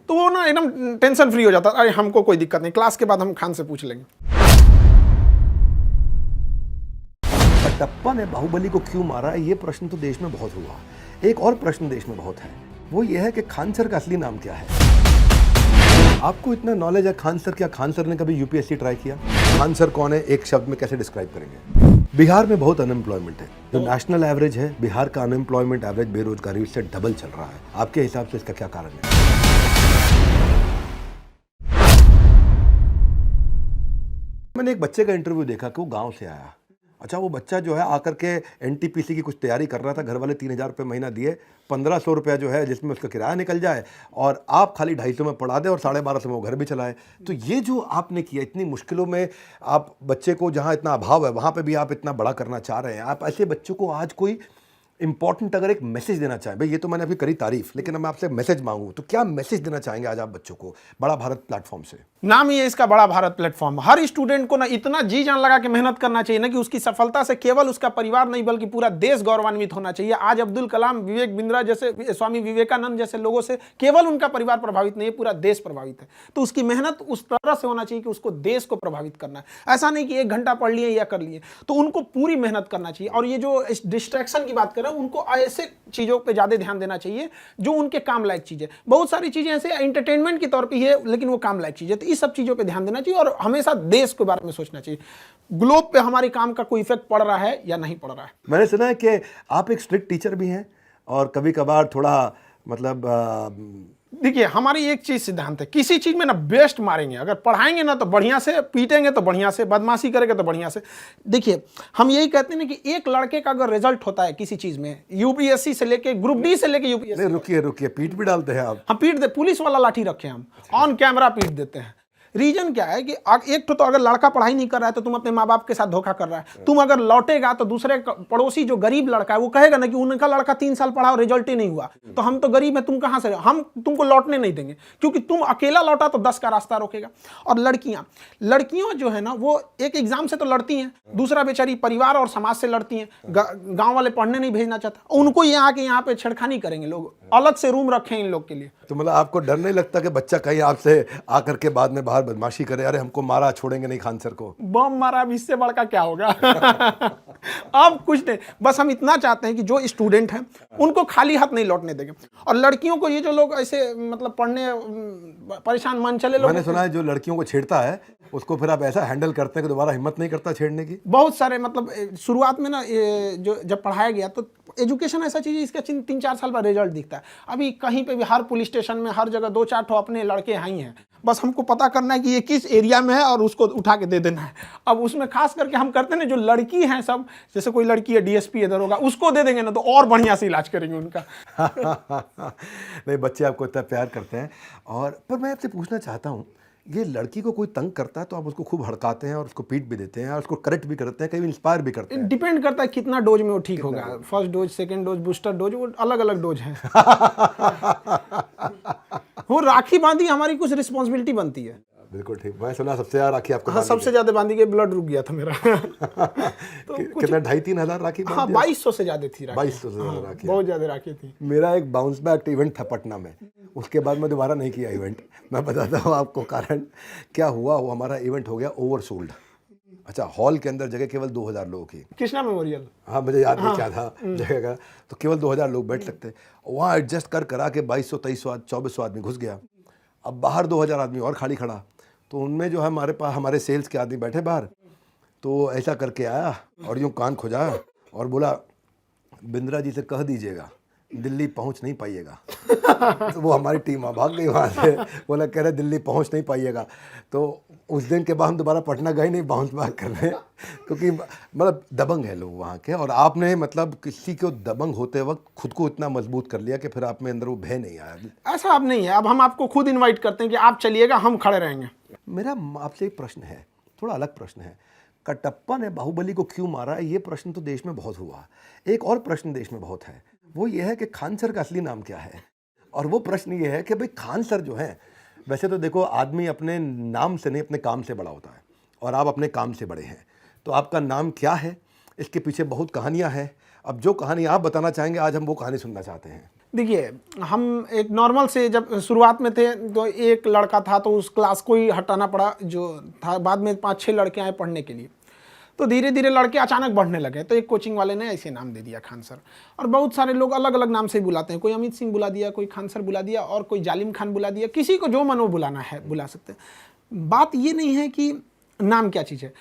तो वो ना एकदम टेंशन फ्री हो जाता, अरे हमको कोई दिक्कत नहीं, क्लास के बाद हम खान से पूछ लेंगे। कटप्पा ने बाहुबली को क्यों मारा, ये प्रश्न तो देश में बहुत हुआ। एक और प्रश्न देश में बहुत है, वो ये है कि खान सर का असली नाम क्या है? आपको इतना नॉलेज है खान सर, क्या खान सर ने कभी यूपीएससी ट्राई किया? खान सर कौन है, एक शब्द में कैसे डिस्क्राइब करेंगे? बिहार में बहुत अनएम्प्लॉयमेंट है, जो नेशनल एवरेज है, बिहार का अनएम्प्लॉयमेंट एवरेज बेरोजगारी से डबल चल रहा है। आपके हिसाब से इसका क्या कारण है? मैंने एक बच्चे का इंटरव्यू देखा कि वो गांव से आया। अच्छा, वो बच्चा जो है आकर के एनटीपीसी की कुछ तैयारी कर रहा था, घर वाले 3000 रुपये महीना दिए, 1500 रुपया जो है जिसमें उसका किराया निकल जाए और आप खाली 250 में पढ़ा दें और 1250 में वो घर भी चलाए। तो ये जो आपने किया, इतनी मुश्किलों में आप बच्चे को, जहाँ इतना अभाव है वहाँ पे भी आप इतना बड़ा करना चाह रहे हैं। आप ऐसे बच्चों को आज कोई इंपॉर्टेंट अगर एक मैसेज देना चाहें, भाई ये तो मैंने अभी करी तारीफ, लेकिन मैं आपसे मैसेज मांगूं तो क्या मैसेज देना चाहेंगे आज आप बच्चों को बड़ा भारत प्लेटफॉर्म से? नाम ही है इसका बड़ा भारत प्लेटफॉर्म। हर स्टूडेंट को ना इतना जी जान लगा के मेहनत करना चाहिए ना कि उसकी सफलता से केवल उसका परिवार नहीं बल्कि पूरा देश गौरवान्वित होना चाहिए। आज अब्दुल कलाम, विवेक बिंद्रा जैसे, स्वामी विवेकानंद जैसे लोगों से केवल उनका परिवार प्रभावित नहीं है, पूरा देश प्रभावित है। तो उसकी मेहनत उस तरह से होना चाहिए कि उसको देश को प्रभावित करना है। ऐसा नहीं कि 1 घंटा पढ़ लिए या कर लिए, तो उनको पूरी मेहनत करना चाहिए। और ये जो डिस्ट्रैक्शन की बात कर रहे हैं, उनको ऐसे चीजों पे ज्यादा ध्यान देना चाहिए जो उनके काम लायक चीजें। बहुत सारी चीजें ऐसे एंटरटेनमेंट के तौर पे है लेकिन वो काम लायक चीजें, तो इस सब चीजों पे ध्यान देना चाहिए और हमेशा देश के बारे में सोचना चाहिए। ग्लोब पे हमारे काम का कोई इफेक्ट पड़ रहा है या नहीं पड़ रहा है। मैंने सुना है कि आप एक स्ट्रिक्ट टीचर भी हैं और कभी कभार थोड़ा मतलब देखिए, हमारी एक चीज सिद्धांत है, किसी चीज में ना बेस्ट मारेंगे। अगर पढ़ाएंगे ना तो बढ़िया से, पीटेंगे तो बढ़िया से, बदमाशी करेंगे तो बढ़िया से। देखिए, हम यही कहते हैं ना कि एक लड़के का अगर रिजल्ट होता है किसी चीज में, यूपीएससी से लेके ग्रुप डी से लेके यूपीएससी। रुकिए, पीट भी डालते हैं आप? हम पीट दे, पुलिस वाला लाठी रखे हम, ऑन कैमरा पीट देते हैं। रीजन क्या है कि एक तो अगर लड़का पढ़ाई नहीं कर रहा है तो तुम अपने माँ बाप के साथ धोखा कर रहा है। तुम अगर लौटेगा तो दूसरे पड़ोसी जो गरीब लड़का है वो कहेगा ना कि उनका लड़का 3 साल पढ़ा और रिजल्ट ही नहीं हुआ, तो हम तो गरीब है, तुम कहां से, हम तुमको लौटने नहीं देंगे, क्योंकि तुम अकेला लौटा तो 10 का रास्ता रोकेगा। और लड़कियां जो है ना, वो एक एग्जाम से तो लड़ती हैं, दूसरा बेचारी परिवार और समाज से लड़ती हैं। गांव वाले पढ़ने नहीं भेजना चाहता, उनको ये आके यहाँ पे छेड़खानी करेंगे लोग, अलग से रूम रखे इन लोग के लिए। तो मतलब आपको डर नहीं लगता कि बच्चा कहीं आपसे आकर के बाद में बाहर बदमाशी करे, अरे हमको मारा, छोड़ेंगे नहीं खान सर को? बम मारा, अब इससे बड़का क्या होगा? अब कुछ नहीं, बस हम इतना चाहते हैं कि जो स्टूडेंट हैं उनको खाली हाथ नहीं लौटने देंगे। और लड़कियों को, ये जो लोग ऐसे मतलब पढ़ने परेशान मन चले लोग, मैंने सुना है जो लड़कियों को छेड़ता है उसको फिर आप ऐसा हैंडल करते हैं कि दोबारा हिम्मत नहीं करता छेड़ने की। बहुत सारे मतलब शुरुआत में ना जो जब पढ़ाया गया तो एजुकेशन ऐसा चीज़ है इसका 3-4 साल बाद रिजल्ट दिखता है। अभी कहीं पे भी हर पुलिस स्टेशन में हर जगह 2-4 ठो अपने लड़के हैं ही हैं। बस हमको पता करना है कि ये किस एरिया में है और उसको उठा के दे देना है। अब उसमें खास करके हम करते हैं ना, जो लड़की हैं सब, जैसे कोई लड़की है डीएसपी इधर होगा, उसको दे देंगे ना तो और बढ़िया से इलाज करेंगे उनका। नहीं, बच्चे आपको इतना प्यार करते हैं। और पर मैं आपसे पूछना चाहता हूँ, ये लड़की को कोई तंग करता है तो आप उसको खूब हड़काते हैं और उसको पीट भी देते हैं और उसको करेक्ट भी करते हैं, कहीं इंस्पायर भी करते हैं। डिपेंड करता है कितना डोज में वो ठीक होगा। First dose, second dose, booster dose, वो अलग अलग डोज है। वो राखी बांधी हमारी कुछ रिस्पॉन्सिबिलिटी बनती है। बिल्कुल ठीक। मैं सुना सबसे ज्यादा राखी आपको हाँ, सबसे ज्यादा बांधी के ब्लड रुक गया था मेरा। तो कितना 2,500-3 हजार राखी? हाँ, 2200 से ज्यादा थी राखी। 2200 से ज्यादा राखी। बहुत ज्यादा राखी थी। मेरा एक बाउंस बैक इवेंट था पटना में, उसके बाद मैं दोबारा नहीं किया इवेंट। मैं बताता हूँ आपको कारण क्या हुआ। वो हमारा इवेंट हो गया ओवरसोल्ड। अच्छा, हॉल के अंदर जगह केवल 2000 लोगों की। कृष्णा मेमोरियल। हाँ, मुझे याद नहीं क्या था जगह का, तो केवल 2000 लोग बैठ सकते। वहाँ एडजस्ट कर करा के 2200, 2300, 2400 आदमी घुस गया। अब बाहर 2000 आदमी और खाली खड़ा, तो उनमें जो है हमारे पास हमारे सेल्स के आदमी बैठे बाहर, तो ऐसा करके आया और यूँ कान खुजाया और बोला, बिंद्रा जी से कह दीजिएगा दिल्ली पहुंच नहीं पाइएगा। तो वो हमारी टीम भाग गई वहाँ से, बोला कह रहे दिल्ली पहुंच नहीं पाइएगा। तो उस दिन के बाद हम दोबारा पटना गए नहीं बाउंस बैक करने, क्योंकि मतलब दबंग है लोग वहाँ के। और आपने मतलब किसी को दबंग होते वक्त खुद को इतना मजबूत कर लिया कि फिर आप में अंदर वो भय नहीं आया। ऐसा अब नहीं है। अब हम आपको खुद इनवाइट करते हैं कि आप चलिएगा, हम खड़े रहेंगे। मेरा आपसे एक प्रश्न है, थोड़ा अलग प्रश्न है। कटप्पा ने बाहुबली को क्यों मारा, ये प्रश्न तो देश में बहुत हुआ। एक और प्रश्न देश में बहुत है, वो ये है कि खान सर का असली नाम क्या है। और वो प्रश्न ये है कि भाई खान सर जो हैं, वैसे तो देखो आदमी अपने नाम से नहीं अपने काम से बड़ा होता है, और आप अपने काम से बड़े हैं। तो आपका नाम क्या है, इसके पीछे बहुत कहानियाँ हैं। अब जो कहानी आप बताना चाहेंगे, आज हम वो कहानी सुनना चाहते हैं। देखिए, हम एक नॉर्मल से जब शुरुआत में थे तो एक लड़का था, तो उस क्लास को ही हटाना पड़ा जो था। बाद में 5-6 लड़के आए पढ़ने के लिए, तो धीरे धीरे लड़के अचानक बढ़ने लगे। तो एक कोचिंग वाले ने ऐसे नाम दे दिया खान सर। और बहुत सारे लोग अलग अलग नाम से बुलाते हैं। कोई अमित सिंह बुला दिया, कोई खान सर बुला दिया, और कोई जालिम खान बुला दिया। किसी को जो मन वो बुलाना है बुला सकते हैं। बात ये नहीं है कि नाम क्या चीज़ है,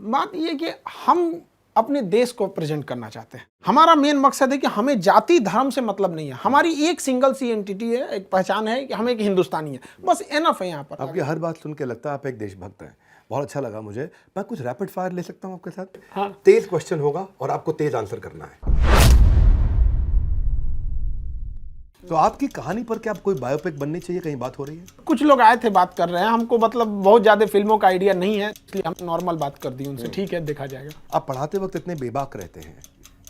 बात ये कि हम अपने देश को प्रेजेंट करना चाहते हैं। हमारा मेन मकसद है कि हमें जाति धर्म से मतलब नहीं है। हमारी एक सिंगल सी एंटिटी है, एक पहचान है कि हम एक हिंदुस्तानी है, बस एनफ है। यहाँ पर आपकी हर बात सुन के लगता है आप एक देशभक्त हैं। बहुत अच्छा लगा मुझे। मैं कुछ रैपिड फायर ले सकता हूँ आपके साथ? हाँ। तेज क्वेश्चन होगा और आपको तेज आंसर करना है। तो आपकी कहानी पर क्या कोई बायोपिक बननी चाहिए, कहीं बात हो रही है? कुछ लोग आए थे, बात कर रहे हैं। हमको मतलब बहुत ज़्यादा फिल्मों का आइडिया नहीं है, इसलिए हम नॉर्मल बात कर दी उनसे। ठीक है, देखा जाएगा। आप पढ़ाते वक्त इतने बेबाक रहते हैं,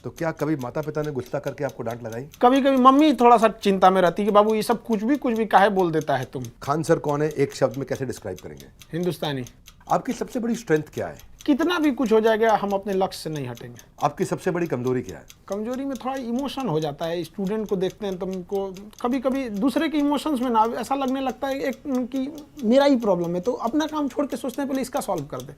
तो क्या कभी माता पिता ने गुस्सा करके आपको डांट लगाई? कभी कभी मम्मी थोड़ा सा चिंता में रहती है कि बाबू ये सब कुछ भी काहे बोल देता है तुम। खान सर कौन है, एक शब्द में कैसे डिस्क्राइब करेंगे? हिंदुस्तानी। आपकी सबसे बड़ी स्ट्रेंथ क्या है? कितना भी कुछ हो जाएगा, हम अपने लक्ष्य से नहीं हटेंगे। आपकी सबसे बड़ी कमजोरी क्या है? कमजोरी में थोड़ा इमोशन हो जाता है। स्टूडेंट को देखते हैं तो हमको कभी कभी दूसरे के इमोशंस में ना ऐसा लगने लगता है एक कि मेरा ही प्रॉब्लम है, तो अपना काम छोड़ के सोचते हैं पहले इसका सॉल्व कर दे।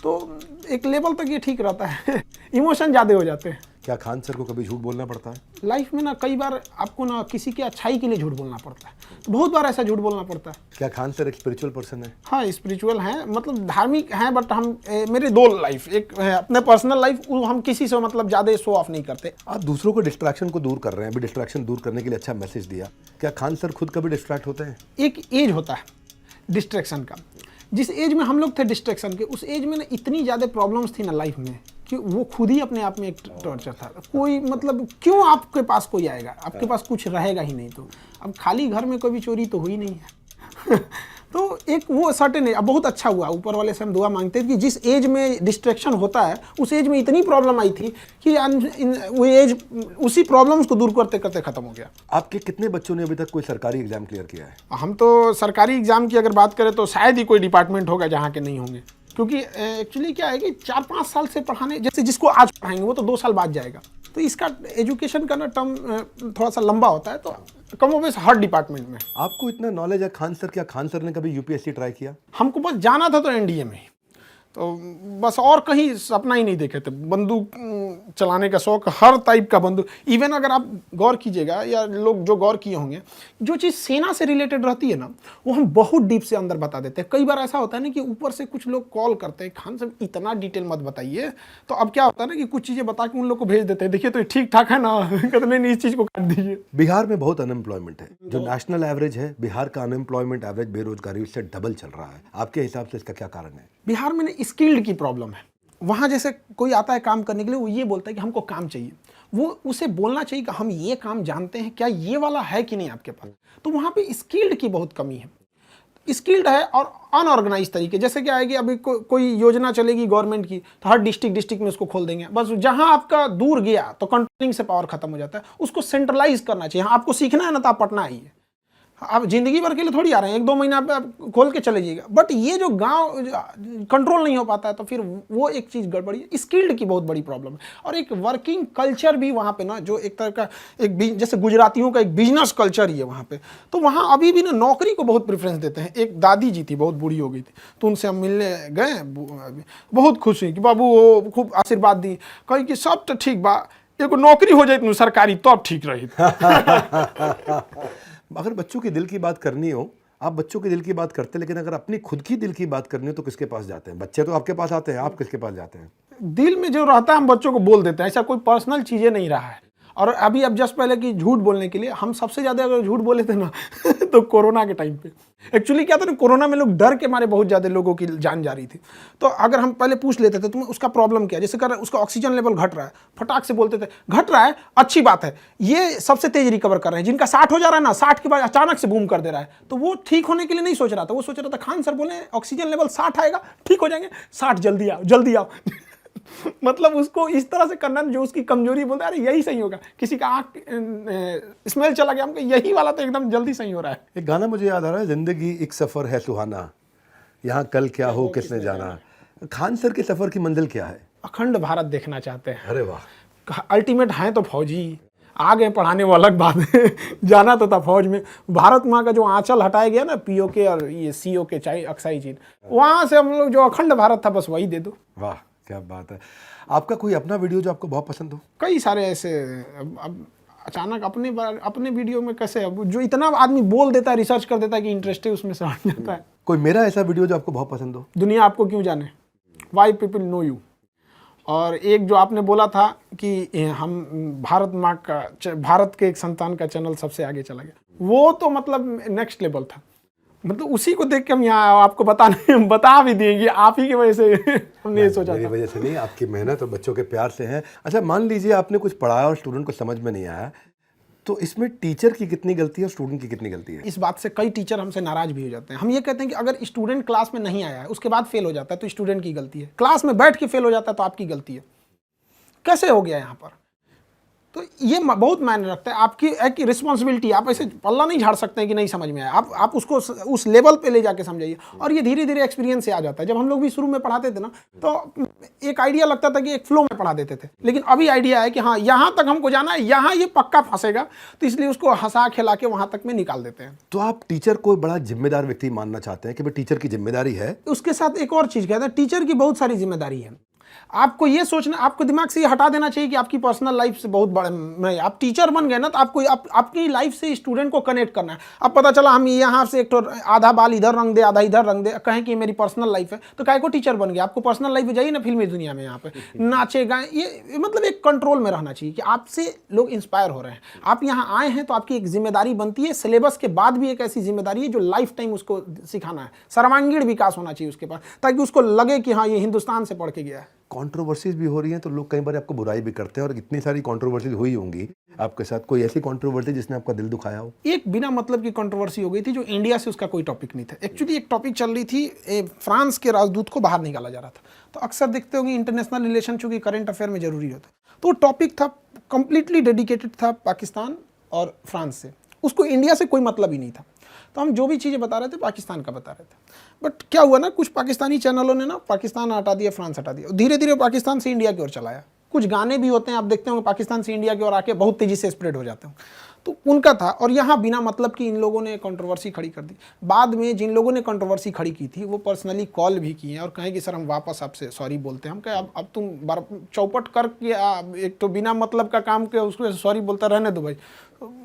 तो एक लेवल तक ये ठीक रहता है। इमोशन ज़्यादा हो जाते हैं। क्या खान सर को कभी झूठ बोलना पड़ता है? लाइफ में ना कई बार आपको ना किसी के अच्छाई के लिए झूठ बोलना पड़ता है। तो बहुत बार ऐसा झूठ बोलना पड़ता है। क्या खान सर एक स्पिरिचुअल पर्सन है? हाँ, स्पिरिचुअल हैं, मतलब धार्मिक हैं, बट हम मेरे दो लाइफ, एक है अपने पर्सनल लाइफ, हम किसी से मतलब ज़्यादा शो ऑफ नहीं करते। आप दूसरों को डिस्ट्रैक्शन को दूर कर रहे हैं। अभी डिस्ट्रैक्शन दूर करने के लिए अच्छा मैसेज दिया। क्या खान सर खुद कभी डिस्ट्रैक्ट होते हैं? एक एज होता है डिस्ट्रैक्शन का। जिस एज में हम लोग थे डिस्ट्रैक्शन के, उस एज में ना इतनी ज़्यादा प्रॉब्लम्स थी ना लाइफ में कि वो खुद ही अपने आप में एक टॉर्चर था। कोई मतलब क्यों आपके पास कोई आएगा, आपके पास कुछ रहेगा ही नहीं। तो अब खाली घर में कभी चोरी तो हुई नहीं है। तो एक वो सर्टेन, अब बहुत अच्छा हुआ, ऊपर वाले से हम दुआ मांगते हैं कि जिस एज में डिस्ट्रैक्शन होता है उस एज में इतनी प्रॉब्लम आई थी कि वो एज उसी प्रॉब्लम्स को दूर करते करते ख़त्म हो गया। आपके कितने बच्चों ने अभी तक कोई सरकारी एग्जाम क्लियर किया है? हम तो सरकारी एग्ज़ाम की अगर बात करें तो शायद ही कोई डिपार्टमेंट होगा जहाँ के नहीं होंगे, क्योंकि एक्चुअली क्या है कि 4-5 साल से पढ़ाने, जैसे जिसको आज पढ़ाएंगे वो तो 2 साल बाद जाएगा। तो इसका एजुकेशन का ना टर्म थोड़ा सा लंबा होता है, तो कम ओ बेस हर डिपार्टमेंट में। आपको इतना नॉलेज है खान सर, क्या खान सर ने कभी यूपीएससी ट्राई किया? हमको बस जाना था तो एनडीए में, तो बस और कहीं सपना ही नहीं देखे थे। बंदूक चलाने का शौक, हर टाइप का बंदूक। इवन अगर आप गौर कीजिएगा या लोग जो गौर किए होंगे, जो चीज़ सेना से रिलेटेड रहती है ना, वो हम बहुत डीप से अंदर बता देते हैं। कई बार ऐसा होता है ना कि ऊपर से कुछ लोग कॉल करते हैं, खान साहब इतना डिटेल मत बताइए। तो अब क्या होता है ना कि कुछ चीज़ें बता के उन लोग को भेज देते हैं, देखिए तो ठीक ठाक है ना, कहते नहीं इस चीज़ को काट दीजिए। बिहार में बहुत अनएम्प्लॉयमेंट है, जो नेशनल एवरेज है बिहार का अनएम्प्लॉयमेंट एवरेज, बेरोजगारी उससे डबल चल रहा है। आपके हिसाब से इसका क्या कारण है? बिहार में स्किल्ड की प्रॉब्लम है। वहाँ जैसे कोई आता है काम करने के लिए, वो ये बोलता है कि हमको काम चाहिए, वो उसे बोलना चाहिए कि हम ये काम जानते हैं, क्या ये वाला है कि नहीं आपके पास। तो वहाँ पे स्किल्ड की बहुत कमी है। स्किल्ड है और अनऑर्गेनाइज तरीके, जैसे क्या है कि अभी कोई योजना चलेगी गवर्नमेंट की, तो हर डिस्ट्रिक्ट में उसको खोल देंगे। बस जहां आपका दूर गया तो कंट्रोलिंग से पावर खत्म हो जाता है। उसको सेंट्रलाइज करना चाहिए। आपको सीखना है ना, तो आप पटना आइए। आप जिंदगी भर के लिए थोड़ी आ रहे हैं, 1-2 महीना पे आप खोल के चले जाइएगा। बट ये जो गांव कंट्रोल नहीं हो पाता है, तो फिर वो एक चीज़ गड़बड़ी है। स्किल्ड की बहुत बड़ी प्रॉब्लम है। और एक वर्किंग कल्चर भी वहाँ पे ना, जो एक तरह का जैसे गुजरातियों का एक बिजनेस कल्चर ही है वहाँ पे। तो वहाँ अभी भी ना नौकरी को बहुत प्रेफरेंस देते हैं। एक दादी जी थी, बहुत बूढ़ी हो गई थी, तो उनसे हम मिलने गए, बहुत खुश हुई कि बाबू वो खूब आशीर्वाद दी, कही कि सब तो ठीक बा, एगो नौकरी हो जाए सरकारी तो अब ठीक रही। अगर बच्चों के दिल की बात करनी हो, आप बच्चों के दिल की बात करते हैं, लेकिन अगर अपनी खुद की दिल की बात करनी हो तो किसके पास जाते हैं? बच्चे तो आपके पास आते हैं, आप किसके पास जाते हैं? दिल में जो रहता है हम बच्चों को बोल देते हैं। ऐसा कोई पर्सनल चीज़ें नहीं रहा है। और अभी अब जस्ट पहले कि झूठ बोलने के लिए हम सबसे ज़्यादा अगर झूठ बोले थे ना तो कोरोना के टाइम पे। एक्चुअली क्या था ना, कोरोना में लोग डर के मारे बहुत ज़्यादा लोगों की जान जा रही थी। तो अगर हम पहले पूछ लेते थे तुम्हें उसका प्रॉब्लम क्या है, जैसे कर उसका ऑक्सीजन लेवल घट रहा है, फटाक से बोलते थे घट रहा है, अच्छी बात है, ये सबसे तेज रिकवर कर रहे हैं। जिनका 60 हो जा रहा है ना, 60 के बाद अचानक से बूम कर दे रहा है, तो वो ठीक होने के लिए नहीं सोच रहा था। वो सोच रहा था खान सर बोले ऑक्सीजन लेवल 60 आएगा, ठीक हो जाएंगे, 60 जल्दी आओ जल्दी आओ। मतलब उसको इस तरह से करना जो उसकी कमजोरी बोलता है, अरे यही सही होगा। किसी का आँख स्मेल चला गया, हमको यही वाला तो एकदम जल्दी सही हो रहा है। एक गाना मुझे याद आ रहा है, जिंदगी एक सफर है सुहाना, यहाँ कल क्या हो किसने जाना। खान सर के सफर की मंजिल क्या है? अखंड भारत देखना चाहते हैं। अरे वाह। अल्टीमेट हैं तो फौजी, आगे पढ़ाने वो अलग बात है। जाना तो था फौज में। भारत माँ का जो आंचल हटाया गया ना, पीओके और ये सीओके चाहे अक्साई चीन, वहाँ से हम लोग जो अखंड भारत था, बस वही दे दो। वाह क्या बात है। आपका कोई अपना वीडियो जो आपको बहुत पसंद हो? कई सारे ऐसे। अब अचानक अपने वीडियो में कैसे, अब जो इतना आदमी बोल देता है, रिसर्च कर देता है कि इंटरेस्ट है उसमें से हट जाता है। कोई मेरा ऐसा वीडियो जो आपको बहुत पसंद हो? दुनिया आपको क्यों जाने, वाई पीपल नो यू। और एक जो आपने बोला था कि हम भारत माँ का, भारत के एक संतान का चैनल सबसे आगे चला गया, वो तो मतलब नेक्स्ट लेवल था। मतलब उसी को देख के हम यहाँ आपको बता भी देंगे, आप ही की वजह से हमने ये सोचा। मेरी वजह से नहीं, आपकी मेहनत और बच्चों के प्यार से है। अच्छा मान लीजिए आपने कुछ पढ़ाया और स्टूडेंट को समझ में नहीं आया, तो इसमें टीचर की कितनी गलती है और स्टूडेंट की कितनी गलती है? इस बात से कई टीचर हमसे नाराज भी हो जाते हैं। हम ये कहते हैं कि अगर स्टूडेंट क्लास में नहीं आया है, उसके बाद फेल हो जाता है, तो स्टूडेंट की गलती है। क्लास में बैठ के फेल हो जाता है तो आपकी गलती है। कैसे हो गया यहाँ पर? तो ये बहुत मायने रखता है। आपकी एक रिस्पॉन्सिबिलिटी, आप ऐसे पल्ला नहीं झाड़ सकते हैं कि नहीं समझ में आया। आप उसको उस लेवल पे ले जाके समझाइए। और ये धीरे धीरे एक्सपीरियंस से आ जाता है। जब हम लोग भी शुरू में पढ़ाते थे ना, तो एक आइडिया लगता था कि एक फ्लो में पढ़ा देते थे, लेकिन अभी आइडिया है कि हाँ यहाँ तक हमको जाना है, यहाँ ये पक्का फंसेगा, तो इसलिए उसको हंसा खिला के वहाँ तक में निकाल देते हैं। तो आप टीचर को बड़ा जिम्मेदार व्यक्ति मानना चाहते हैं कि भाई टीचर की जिम्मेदारी है? उसके साथ एक और चीज़ कहते हैं, टीचर की बहुत सारी जिम्मेदारी है। आपको ये सोचना, आपको दिमाग से ये हटा देना चाहिए कि आपकी पर्सनल लाइफ से बहुत बड़ा नहीं। आप टीचर बन गए ना, तो आपको आपकी लाइफ से स्टूडेंट को कनेक्ट करना है। अब पता चला हम यहाँ से एक तो आधा बाल इधर रंग दे, आधा इधर रंग दे, कहें कि मेरी पर्सनल लाइफ है, तो काहे को टीचर बन गया? आपको पर्सनल लाइफ में जाइए ना, फिल्मी दुनिया में यहाँ पे नाचे गाएं। ये मतलब एक कंट्रोल में रहना चाहिए कि आपसे लोग इंस्पायर हो रहे हैं। आप यहाँ आए हैं तो आपकी एक जिम्मेदारी बनती है। सिलेबस के बाद भी एक ऐसी जिम्मेदारी है जो लाइफ टाइम उसको सिखाना है। सर्वांगीण विकास होना चाहिए उसके पास, ताकि उसको लगे कि हाँ ये हिंदुस्तान से पढ़ के गया है। कंट्रोवर्सीज भी हो रही हैं, तो लोग कई बार आपको बुराई भी करते हैं, और इतनी सारी कंट्रोवर्सीज हुई होंगी आपके साथ। कोई ऐसी कंट्रोवर्सी जिसने आपका दिल दुखाया हो? एक बिना मतलब की कंट्रोवर्सी हो गई थी, जो इंडिया से उसका कोई टॉपिक नहीं था। एक्चुअली एक टॉपिक चल रही थी, फ्रांस के राजदूत को बाहर निकाला जा रहा था। तो अक्सर देखते होंगे इंटरनेशनल रिलेशन चूंकि करंट अफेयर में जरूरी होता है, तो टॉपिक था कंप्लीटली डेडिकेटेड था पाकिस्तान और फ्रांस से। उसको इंडिया से कोई मतलब ही नहीं था। तो हम जो भी चीज़ें बता रहे थे पाकिस्तान का बता रहे थे। बट क्या हुआ ना, कुछ पाकिस्तानी चैनलों ने ना पाकिस्तान हटा दिया, फ्रांस हटा दिया, धीरे धीरे पाकिस्तान से इंडिया की ओर चलाया। कुछ गाने भी होते हैं, आप देखते होंगे पाकिस्तान से इंडिया की ओर आके बहुत तेजी से स्प्रेड हो जाते हैं, तो उनका था। और यहाँ बिना मतलब कि इन लोगों ने कंट्रोवर्सी खड़ी कर दी। बाद में जिन लोगों ने कंट्रोवर्सी खड़ी की थी वो पर्सनली कॉल भी किए और कहें कि सर हम वापस आपसे सॉरी बोलते हैं। हम कहे अब तुम चौपट करके एक तो बिना मतलब का काम के उसको सॉरी बोलता रहने दो भाई,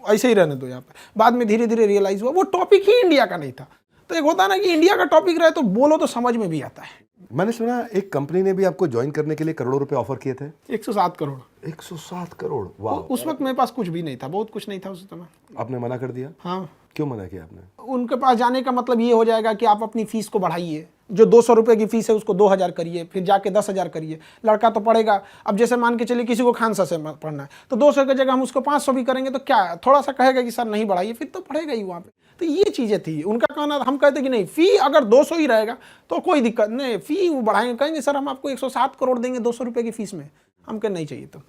ऐसे ही रहने दो यहाँ पे। बाद में धीरे धीरे रियलाइज हुआ वो टॉपिक ही इंडिया का नहीं था। तो एक होता है ना कि इंडिया का टॉपिक रहे तो बोलो तो समझ में भी आता है। मैंने सुना एक कंपनी ने भी आपको ज्वाइन करने के लिए करोड़ों रुपए ऑफर किए थे। 107 करोड़। 107 करोड़, वाह। उस वक्त मेरे पास कुछ भी नहीं था, बहुत कुछ नहीं था उस समय। आपने मना कर दिया? हाँ। क्यों मना किया आपने? उनके पास जाने का मतलब ये हो जाएगा कि आप अपनी फीस को बढ़ाइए, जो 200 रुपये की फीस है उसको 2000 करिए, फिर जाके 10,000 करिए। लड़का तो पढ़ेगा, अब जैसे मान के चलिए किसी को खानसा से पढ़ना है तो 200 की जगह हम उसको 500 भी करेंगे तो क्या थोड़ा सा कहेगा कि सर नहीं बढ़ाइए, फिर तो पढ़ेगा ही वहाँ पे। तो ये चीज़ें थी उनका कहना। हम कहते कि नहीं, फ़ी अगर 200 ही रहेगा तो कोई दिक्कत नहीं, फ़ी वो बढ़ाएंगे, कहेंगे सर हम आपको 107 करोड़ देंगे 200 रुपये की फीस में। हम कहें नहीं चाहिए। तो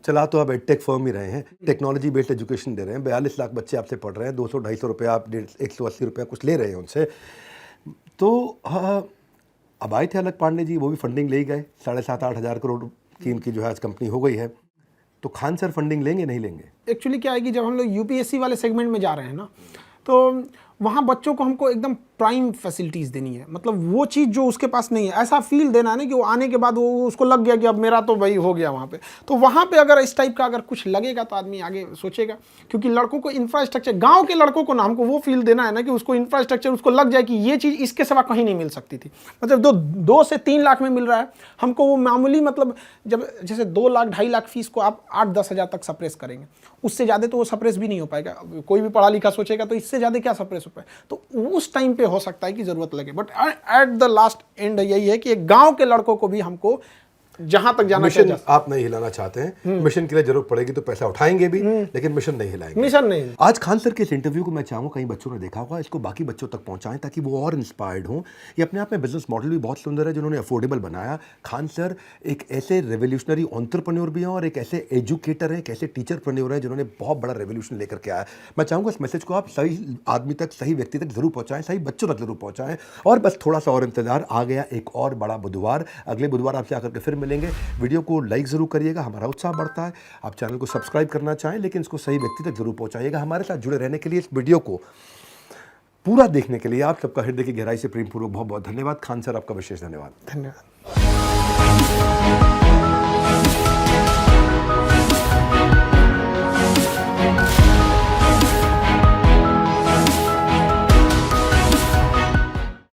चला तो आप एडटेक फर्म ही रहे हैं, टेक्नोलॉजी बेस्ड एजुकेशन दे रहे हैं, 42 लाख बच्चे आपसे पढ़ रहे हैं, 200-250 रुपये आप 180 रुपये कुछ ले रहे हैं उनसे। तो अब आए थे अलग पांडे जी, वो भी फंडिंग ले ही गए, 7,500-8 हज़ार करोड़ की इनकी जो है आज कंपनी हो गई है। तो खान सर फंडिंग लेंगे नहीं लेंगे? एक्चुअली क्या है कि जब हम लोग यूपीएससी वाले सेगमेंट में जा रहे हैं ना, तो वहाँ बच्चों को हमको एकदम प्राइम फैसिलिटीज़ देनी है। मतलब वो चीज़ जो उसके पास नहीं है, ऐसा फील देना है ना कि वो आने के बाद वो उसको लग गया कि अब मेरा तो भाई हो गया वहाँ पे। तो वहाँ पे अगर इस टाइप का अगर कुछ लगेगा तो आदमी आगे सोचेगा, क्योंकि लड़कों को इंफ्रास्ट्रक्चर, गांव के लड़कों को ना हमको वो फील देना है ना कि उसको इंफ्रास्ट्रक्चर उसको लग जाए कि ये चीज़ इसके सिवा कहीं नहीं मिल सकती थी। मतलब 2 से 3 लाख में मिल रहा है हमको, वो मामूली मतलब जब जैसे 2 लाख 2.5 लाख फीस को आप 8-10 हज़ार तक सप्रेस करेंगे, उससे ज़्यादा तो वो सप्रेस भी नहीं हो पाएगा। कोई भी पढ़ा लिखा सोचेगा तो इससे ज़्यादा क्या सप्रेस हो पाए, तो उस टाइम पे हो सकता है कि ज़रूरत लगे। But at the last and यही है कि एक गांव के लड़कों को भी हमको जहां तक जाना मिशन आप नहीं हिलाना चाहते हैं, मिशन के लिए जरूरत पड़ेगी तो पैसा उठाएंगे भी, लेकिन मिशन नहीं हिलाएंगे। मिशन नहीं। आज खान सर के इस इंटरव्यू को मैं चाहूँगा कई बच्चों ने देखा होगा, इसको बाकी बच्चों तक पहुंचाएं ताकि वो और इंस्पायर्ड हों। ये अपने आप में बिजनेस मॉडल भी बहुत सुंदर है जिन्होंने अफोर्डेबल बनाया। खान सर एक ऐसे रेवोल्यूशनरी एंटरप्रेन्योर भी हैं और एक ऐसे एजुकेटर हैं, एक ऐसे टीचरप्रेन्योर हैं जिन्होंने बहुत बड़ा रेवोल्यूशन लेकर के आया। मैं चाहूँगा इस मैसेज को आप सही आदमी तक, सही व्यक्ति तक जरूर पहुँचाएं, सही बच्चों तक जरूर पहुँचाएं। और बस थोड़ा सा और इंतजार, आ गया एक और बड़ा बुधवार। अगले बुधवार आपसे आकर के फिर मिलेंगे। वीडियो को लाइक जरूर करिएगा, हमारा उत्साह बढ़ता है। आप चैनल को सब्सक्राइब करना चाहें लेकिन इसको सही व्यक्ति तक जरूर पहुंचाइएगा। हमारे साथ जुड़े रहने के लिए, इस वीडियो को पूरा देखने के लिए आप सबका हृदय की गहराई से प्रेमपूर्वक बहुत बहुत धन्यवाद। खान सर आपका विशेष धन्यवाद। धन्यवाद।